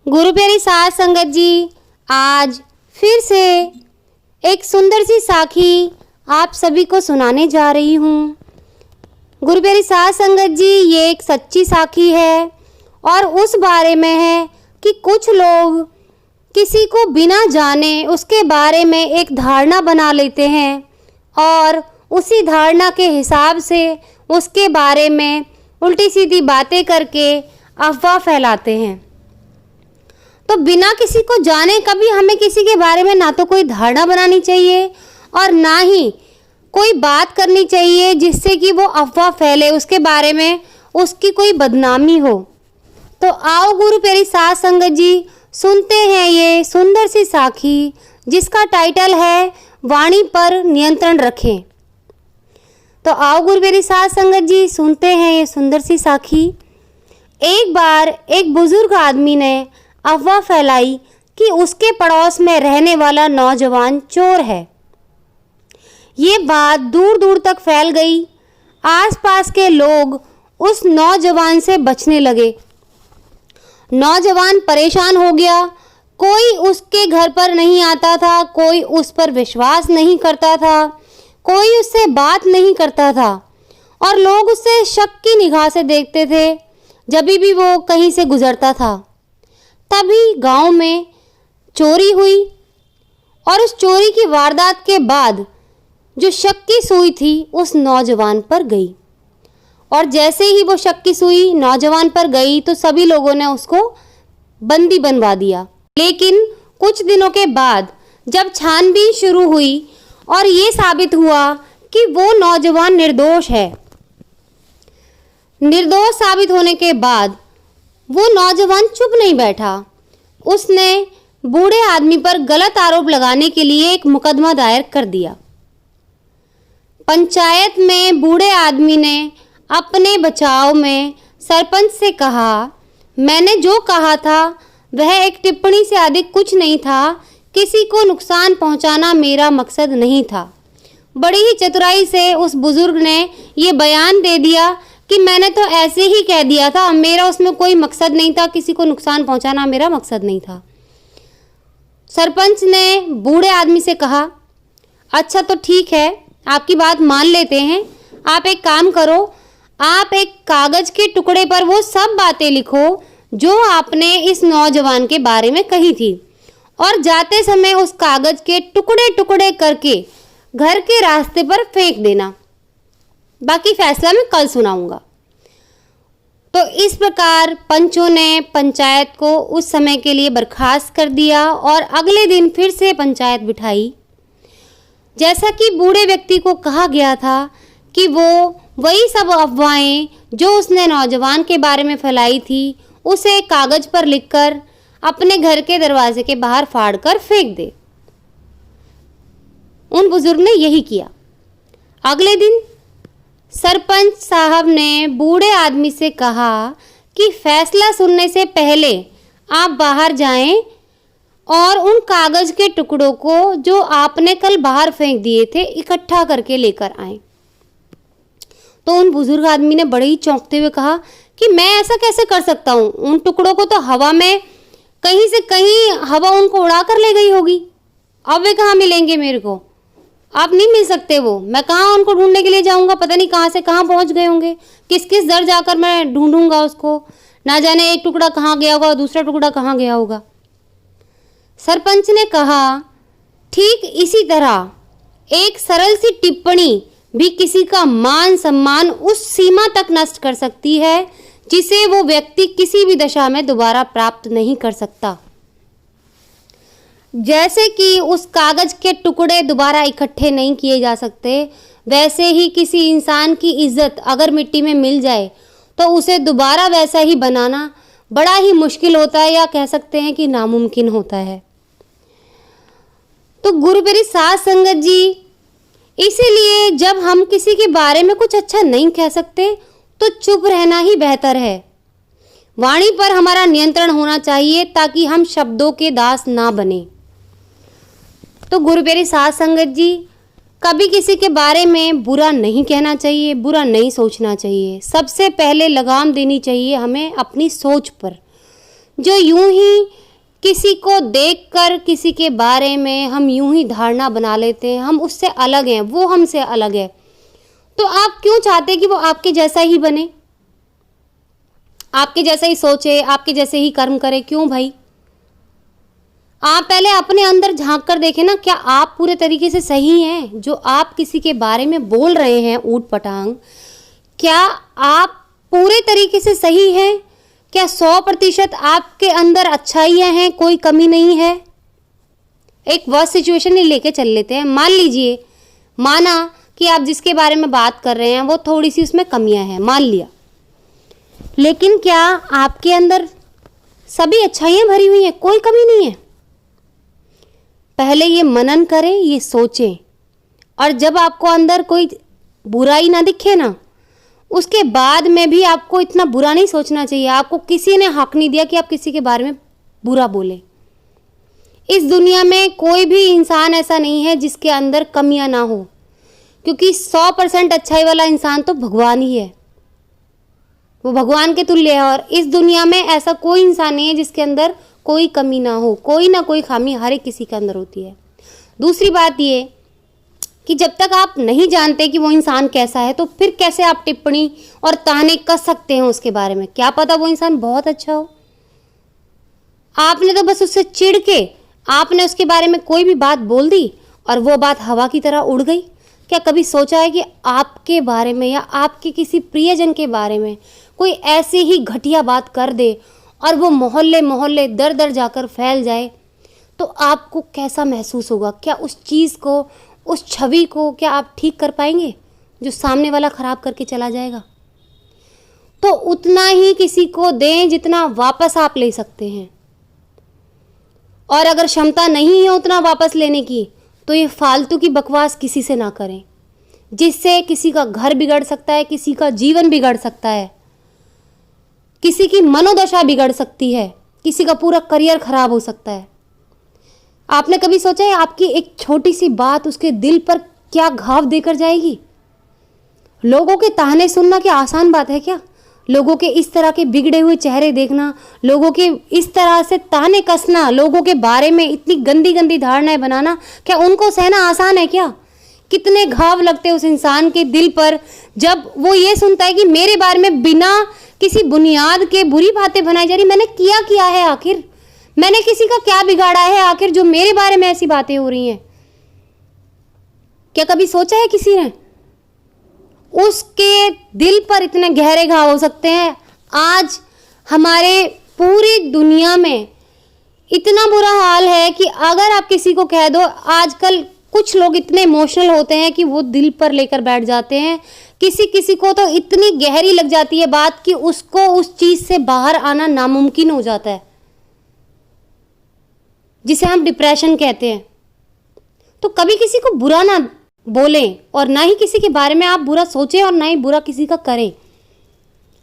गुरु प्यारी साध संगत जी, आज फिर से एक सुंदर सी साखी आप सभी को सुनाने जा रही हूँ। गुरु प्यारी साध संगत जी, ये एक सच्ची साखी है और उस बारे में है कि कुछ लोग किसी को बिना जाने उसके बारे में एक धारणा बना लेते हैं और उसी धारणा के हिसाब से उसके बारे में उल्टी सीधी बातें करके अफवाह फैलाते हैं। तो बिना किसी को जाने कभी हमें किसी के बारे में ना तो कोई धारणा बनानी चाहिए और ना ही कोई बात करनी चाहिए जिससे कि वो अफवाह फैले, उसके बारे में उसकी कोई बदनामी हो। तो आओ गुरु प्यारी साध संगत जी, सुनते हैं ये सुंदर सी साखी जिसका टाइटल है वाणी पर नियंत्रण रखें। तो आओ गुरु प्यारी साध संगत जी, सुनते हैं ये सुंदर सी साखी। एक बार एक बुजुर्ग आदमी ने अफवाह फैलाई कि उसके पड़ोस में रहने वाला नौजवान चोर है। ये बात दूर दूर तक फैल गई। आसपास के लोग उस नौजवान से बचने लगे। नौजवान परेशान हो गया। कोई उसके घर पर नहीं आता था, कोई उस पर विश्वास नहीं करता था, कोई उससे बात नहीं करता था और लोग उसे शक की निगाह से देखते थे जब भी वो कहीं से गुजरता था। तभी गांव में चोरी हुई और उस चोरी की वारदात के बाद जो शक की सुई थी उस नौजवान पर गई और जैसे ही वो शक की सुई नौजवान पर गई तो सभी लोगों ने उसको बंदी बनवा दिया। लेकिन कुछ दिनों के बाद जब छानबीन शुरू हुई और ये साबित हुआ कि वो नौजवान निर्दोष है। निर्दोष साबित होने के बाद वो नौजवान चुप नहीं बैठा। उसने बूढ़े आदमी पर गलत आरोप लगाने के लिए एक मुकदमा दायर कर दिया। पंचायत में बूढ़े आदमी ने अपने बचाव में सरपंच से कहा, मैंने जो कहा था वह एक टिप्पणी से अधिक कुछ नहीं था, किसी को नुकसान पहुंचाना मेरा मकसद नहीं था। बड़ी ही चतुराई से उस बुजुर्ग ने ये बयान दे दिया कि मैंने तो ऐसे ही कह दिया था, मेरा उसमें कोई मकसद नहीं था, किसी को नुकसान पहुंचाना मेरा मकसद नहीं था। सरपंच ने बूढ़े आदमी से कहा, अच्छा तो ठीक है, आपकी बात मान लेते हैं। आप एक काम करो, आप एक कागज के टुकड़े पर वो सब बातें लिखो जो आपने इस नौजवान के बारे में कही थी और जाते समय उस कागज के टुकड़े टुकड़े करके घर के रास्ते पर फेंक देना। बाकी फैसला मैं कल सुनाऊंगा। तो इस प्रकार पंचों ने पंचायत को उस समय के लिए बर्खास्त कर दिया और अगले दिन फिर से पंचायत बिठाई। जैसा कि बूढ़े व्यक्ति को कहा गया था कि वो वही सब अफवाहें जो उसने नौजवान के बारे में फैलाई थी उसे कागज पर लिखकर अपने घर के दरवाजे के बाहर फाड़ कर फेंक दे। उन बुजुर्ग ने यही किया। अगले दिन सरपंच साहब ने बूढ़े आदमी से कहा कि फैसला सुनने से पहले आप बाहर जाएं और उन कागज के टुकड़ों को जो आपने कल बाहर फेंक दिए थे इकट्ठा करके लेकर आएं। तो उन बुजुर्ग आदमी ने बड़े ही चौंकते हुए कहा कि मैं ऐसा कैसे कर सकता हूँ, उन टुकड़ों को तो हवा में कहीं से कहीं हवा उनको उड़ा कर ले गई होगी, अब वे कहाँ मिलेंगे मेरे को, आप नहीं मिल सकते वो, मैं कहाँ उनको ढूंढने के लिए जाऊंगा, पता नहीं कहाँ से कहाँ पहुँच गए होंगे, किस किस दर जाकर मैं ढूंढूंगा उसको, ना जाने एक टुकड़ा कहाँ गया होगा, दूसरा टुकड़ा कहाँ गया होगा। सरपंच ने कहा, ठीक इसी तरह एक सरल सी टिप्पणी भी किसी का मान सम्मान उस सीमा तक नष्ट कर सकती है जिसे वो व्यक्ति किसी भी दशा में दोबारा प्राप्त नहीं कर सकता। जैसे कि उस कागज के टुकड़े दोबारा इकट्ठे नहीं किए जा सकते, वैसे ही किसी इंसान की इज्जत अगर मिट्टी में मिल जाए तो उसे दोबारा वैसा ही बनाना बड़ा ही मुश्किल होता है, या कह सकते हैं कि नामुमकिन होता है। तो गुरु प्यारी साध संगत जी, इसीलिए जब हम किसी के बारे में कुछ अच्छा नहीं कह सकते तो चुप रहना ही बेहतर है। वाणी पर हमारा नियंत्रण होना चाहिए ताकि हम शब्दों के दास ना बने। तो गुरु प्यारी साध संगत जी, कभी किसी के बारे में बुरा नहीं कहना चाहिए, बुरा नहीं सोचना चाहिए। सबसे पहले लगाम देनी चाहिए हमें अपनी सोच पर। जो यूं ही किसी को देखकर किसी के बारे में हम यूं ही धारणा बना लेते हैं, हम उससे अलग हैं, वो हमसे अलग है। तो आप क्यों चाहते हैं कि वो आपके जैसा ही बने, आपके जैसा ही सोचे, आपके जैसे ही कर्म करे? क्यों भाई? आप पहले अपने अंदर झांक कर देखें ना, क्या आप पूरे तरीके से सही हैं? जो आप किसी के बारे में बोल रहे हैं ऊट पटांग, क्या आप पूरे तरीके से सही हैं? क्या 100% आपके अंदर अच्छाइयाँ हैं, कोई कमी नहीं है? एक वर्स्ट सिचुएशन ही लेके चल लेते हैं। मान लीजिए, माना कि आप जिसके बारे में बात कर रहे हैं वो थोड़ी सी उसमें कमियां हैं, मान लिया, लेकिन क्या आपके अंदर सभी अच्छाइयाँ भरी हुई हैं, कोई कमी नहीं है? पहले ये मनन करें, ये सोचें, और जब आपको अंदर कोई बुराई ना दिखे ना, उसके बाद में भी आपको इतना बुरा नहीं सोचना चाहिए। आपको किसी ने हक नहीं दिया कि आप किसी के बारे में बुरा बोलें। इस दुनिया में कोई भी इंसान ऐसा नहीं है जिसके अंदर कमियां ना हो, क्योंकि 100% अच्छाई वाला इंसान तो भगवान ही है, वो भगवान के तुल्य है। और इस दुनिया में ऐसा कोई इंसान नहीं है जिसके अंदर कोई कमी ना हो, कोई ना कोई खामी हर एक किसी के अंदर होती है। दूसरी बात ये कि जब तक आप नहीं जानते कि वो इंसान कैसा है, तो फिर कैसे आप टिप्पणी और ताने कस सकते हैं उसके बारे में? क्या पता वो इंसान बहुत अच्छा हो। आपने तो बस उससे चिढ़ के आपने उसके बारे में कोई भी बात बोल दी और वो बात हवा की तरह उड़ गई। क्या कभी सोचा है कि आपके बारे में या आपके किसी प्रियजन के बारे में कोई ऐसी ही घटिया बात कर दे और वो मोहल्ले मोहल्ले दर दर जाकर फैल जाए, तो आपको कैसा महसूस होगा? क्या उस चीज़ को, उस छवि को क्या आप ठीक कर पाएंगे जो सामने वाला खराब करके चला जाएगा? तो उतना ही किसी को दें जितना वापस आप ले सकते हैं, और अगर क्षमता नहीं है उतना वापस लेने की, तो ये फालतू की बकवास किसी से ना करें, जिससे किसी का घर बिगड़ सकता है, किसी का जीवन बिगड़ सकता है, किसी की मनोदशा बिगड़ सकती है, किसी का पूरा करियर खराब हो सकता है। आपने कभी सोचा है आपकी एक छोटी सी बात उसके दिल पर क्या घाव देकर जाएगी? लोगों के ताने सुनना क्या आसान बात है क्या? लोगों के इस तरह के बिगड़े हुए चेहरे देखना, लोगों के इस तरह से ताने कसना, लोगों के बारे में इतनी गंदी गंदी धारणाएं बनाना, क्या उनको सहना आसान है क्या? कितने घाव लगते हैं उस इंसान के दिल पर जब वो ये सुनता है कि मेरे बारे में बिना किसी बुनियाद के बुरी बातें बनाई जा रही। मैंने किया है आखिर? मैंने किसी का क्या बिगाड़ा है आखिर जो मेरे बारे में ऐसी बातें हो रही हैं? क्या कभी सोचा है किसी ने? उसके दिल पर इतने गहरे घाव हो सकते हैं। आज हमारे पूरी दुनिया में इतना बुरा हाल है कि अगर आप किसी को कह दो, आजकल कुछ लोग इतने इमोशनल होते हैं कि वो दिल पर लेकर बैठ जाते हैं। किसी किसी को तो इतनी गहरी लग जाती है बात कि उसको उस चीज़ से बाहर आना नामुमकिन हो जाता है, जिसे हम डिप्रेशन कहते हैं। तो कभी किसी को बुरा ना बोलें और ना ही किसी के बारे में आप बुरा सोचें और ना ही बुरा किसी का करें।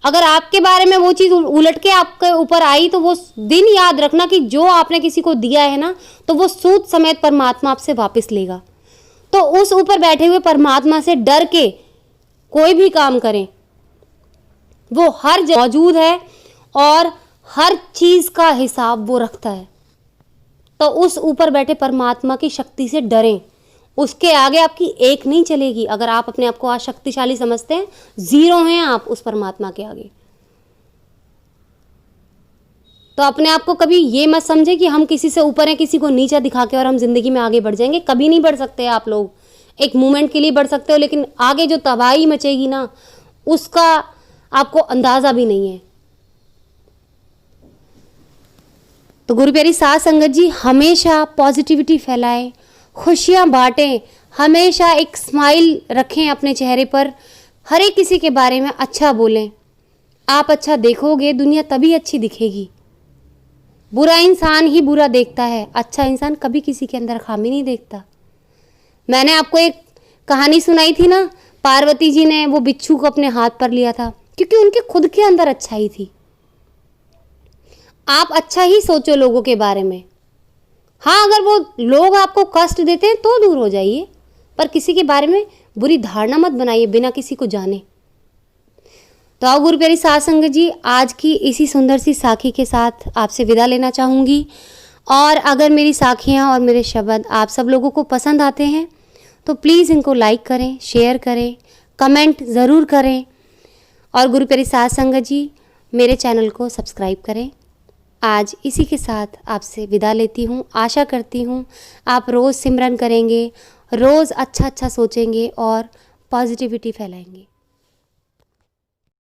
अगर आपके बारे में वो चीज़ उलट के आपके ऊपर आई तो वो दिन याद रखना कि जो आपने किसी को दिया है ना, तो वो सूद समेत परमात्मा आपसे वापस लेगा। तो उस ऊपर बैठे हुए परमात्मा से डर के कोई भी काम करें। वो हर जगह मौजूद है और हर चीज़ का हिसाब वो रखता है। तो उस ऊपर बैठे परमात्मा की शक्ति से डरें, उसके आगे आपकी एक नहीं चलेगी। अगर आप अपने आप को आज शक्तिशाली समझते हैं, जीरो हैं आप उस परमात्मा के आगे। तो अपने आप को कभी ये मत समझे कि हम किसी से ऊपर हैं, किसी को नीचा दिखा के और हम जिंदगी में आगे बढ़ जाएंगे। कभी नहीं बढ़ सकते आप लोग। एक मोमेंट के लिए बढ़ सकते हो, लेकिन आगे जो तबाही मचेगी ना, उसका आपको अंदाजा भी नहीं है। तो गुरु प्यारी साध संगत जी, हमेशा पॉजिटिविटी फैलाएं, खुशियाँ बांटें, हमेशा एक स्माइल रखें अपने चेहरे पर, हर एक किसी के बारे में अच्छा बोलें। आप अच्छा देखोगे, दुनिया तभी अच्छी दिखेगी। बुरा इंसान ही बुरा देखता है, अच्छा इंसान कभी किसी के अंदर खामी नहीं देखता। मैंने आपको एक कहानी सुनाई थी ना, पार्वती जी ने वो बिच्छू को अपने हाथ पर लिया था क्योंकि उनके खुद के अंदर अच्छाई थी। आप अच्छा ही सोचो लोगों के बारे में। हाँ, अगर वो लोग आपको कष्ट देते हैं तो दूर हो जाइए, पर किसी के बारे में बुरी धारणा मत बनाइए बिना किसी को जाने। तो आओ गुरु प्यारी साध संगत जी, आज की इसी सुंदर सी साखी के साथ आपसे विदा लेना चाहूँगी। और अगर मेरी साखियाँ और मेरे शब्द आप सब लोगों को पसंद आते हैं तो प्लीज़ इनको लाइक करें, शेयर करें, कमेंट ज़रूर करें और गुरु प्यारी साध संगत जी मेरे चैनल को सब्सक्राइब करें। आज इसी के साथ आपसे विदा लेती हूँ। आशा करती हूँ आप रोज़ सिमरन करेंगे, रोज़ अच्छा अच्छा सोचेंगे और पॉजिटिविटी फैलाएंगे।